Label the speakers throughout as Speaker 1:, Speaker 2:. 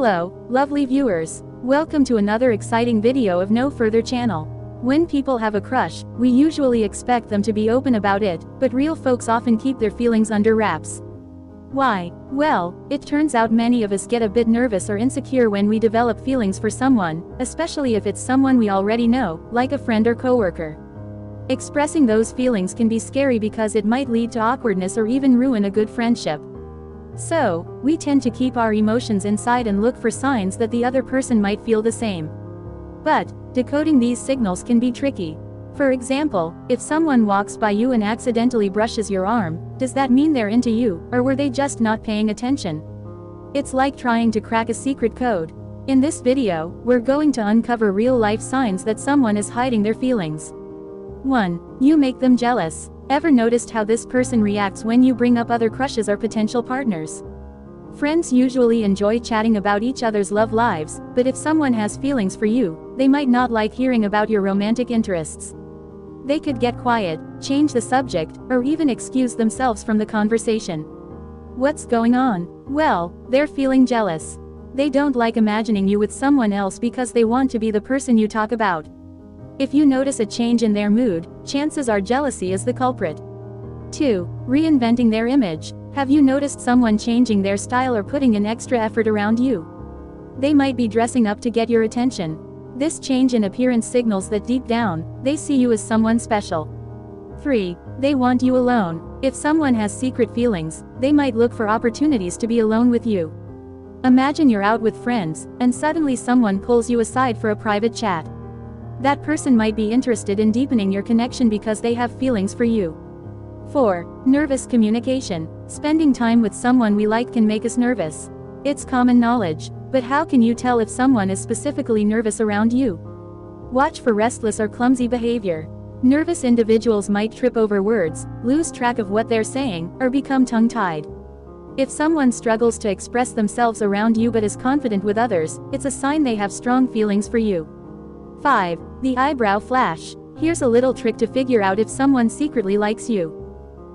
Speaker 1: Hello, lovely viewers. Welcome to another exciting video of No Further channel. When people have a crush, we usually expect them to be open about it, but real folks often keep their feelings under wraps. Why? Well, it turns out many of us get a bit nervous or insecure when we develop feelings for someone, especially if it's someone we already know, like a friend or coworker. Expressing those feelings can be scary because it might lead to awkwardness or even ruin a good friendship. So, we tend to keep our emotions inside and look for signs that the other person might feel the same. But, decoding these signals can be tricky. For example, if someone walks by you and accidentally brushes your arm, does that mean they're into you, or were they just not paying attention? It's like trying to crack a secret code. In this video, we're going to uncover real-life signs that someone is hiding their feelings. 1. You make them jealous. Ever noticed how this person reacts when you bring up other crushes or potential partners? Friends usually enjoy chatting about each other's love lives, but if someone has feelings for you, they might not like hearing about your romantic interests. They could get quiet, change the subject, or even excuse themselves from the conversation. What's going on? Well, they're feeling jealous. They don't like imagining you with someone else because they want to be the person you talk about. If you notice a change in their mood, chances are jealousy is the culprit. 2. Reinventing their image. Have you noticed someone changing their style or putting in extra effort around you? They might be dressing up to get your attention. This change in appearance signals that deep down, they see you as someone special. 3. They want you alone. If someone has secret feelings, they might look for opportunities to be alone with you. Imagine you're out with friends, and suddenly someone pulls you aside for a private chat. That person might be interested in deepening your connection because they have feelings for you. 4. Nervous communication. Spending time with someone we like can make us nervous. It's common knowledge, but how can you tell if someone is specifically nervous around you? Watch for restless or clumsy behavior. Nervous individuals might trip over words, lose track of what they're saying, or become tongue-tied. If someone struggles to express themselves around you but is confident with others, it's a sign they have strong feelings for you. 5. The eyebrow flash. Here's a little trick to figure out if someone secretly likes you.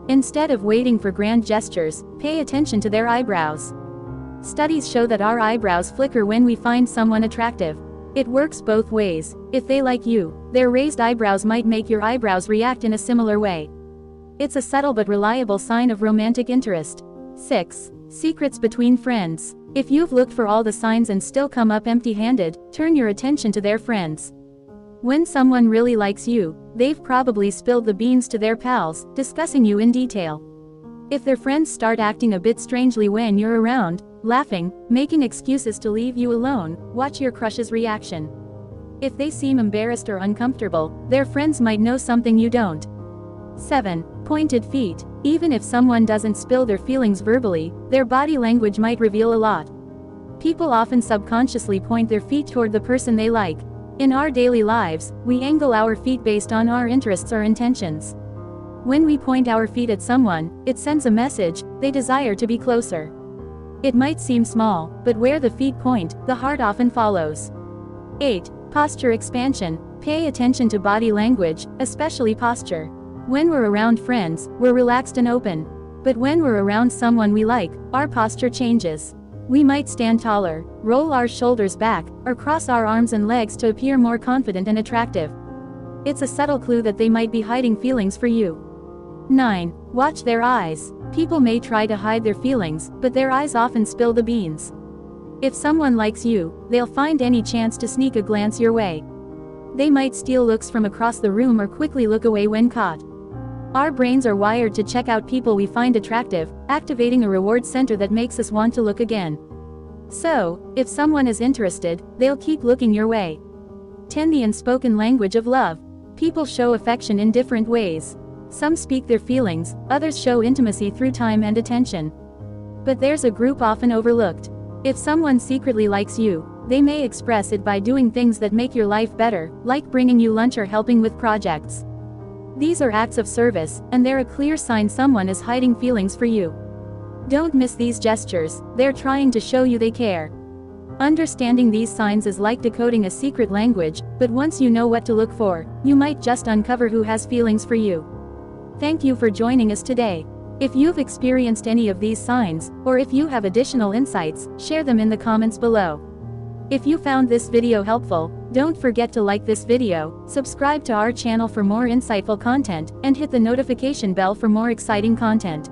Speaker 1: Instead of waiting for grand gestures, pay attention to their eyebrows. Studies show that our eyebrows flicker when we find someone attractive. It works both ways. If they like you, their raised eyebrows might make your eyebrows react in a similar way. It's a subtle but reliable sign of romantic interest. 6. Secrets between friends. If you've looked for all the signs and still come up empty-handed, turn your attention to their friends. When someone really likes you, they've probably spilled the beans to their pals, discussing you in detail. If their friends start acting a bit strangely when you're around, laughing, making excuses to leave you alone, watch your crush's reaction. If they seem embarrassed or uncomfortable, their friends might know something you don't. 7. Pointed feet. Even if someone doesn't spill their feelings verbally, their body language might reveal a lot. People often subconsciously point their feet toward the person they like. In our daily lives, we angle our feet based on our interests or intentions. When we point our feet at someone, it sends a message, they desire to be closer. It might seem small, but where the feet point, the heart often follows. 8. Posture expansion. Pay attention to body language, especially posture. When we're around friends, we're relaxed and open. But when we're around someone we like, our posture changes. We might stand taller, roll our shoulders back, or cross our arms and legs to appear more confident and attractive. It's a subtle clue that they might be hiding feelings for you. 9. Watch their eyes. People may try to hide their feelings, but their eyes often spill the beans. If someone likes you, they'll find any chance to sneak a glance your way. They might steal looks from across the room or quickly look away when caught. Our brains are wired to check out people we find attractive, activating a reward center that makes us want to look again. So, if someone is interested, they'll keep looking your way. 10. The unspoken language of love. People show affection in different ways. Some speak their feelings, others show intimacy through time and attention. But there's a group often overlooked. If someone secretly likes you, they may express it by doing things that make your life better, like bringing you lunch or helping with projects. These are acts of service, and they're a clear sign someone is hiding feelings for you. Don't miss these gestures, they're trying to show you they care. Understanding these signs is like decoding a secret language, but once you know what to look for, you might just uncover who has feelings for you. Thank you for joining us today. If you've experienced any of these signs, or if you have additional insights, share them in the comments below. If you found this video helpful, don't forget to like this video, subscribe to our channel for more insightful content, and hit the notification bell for more exciting content.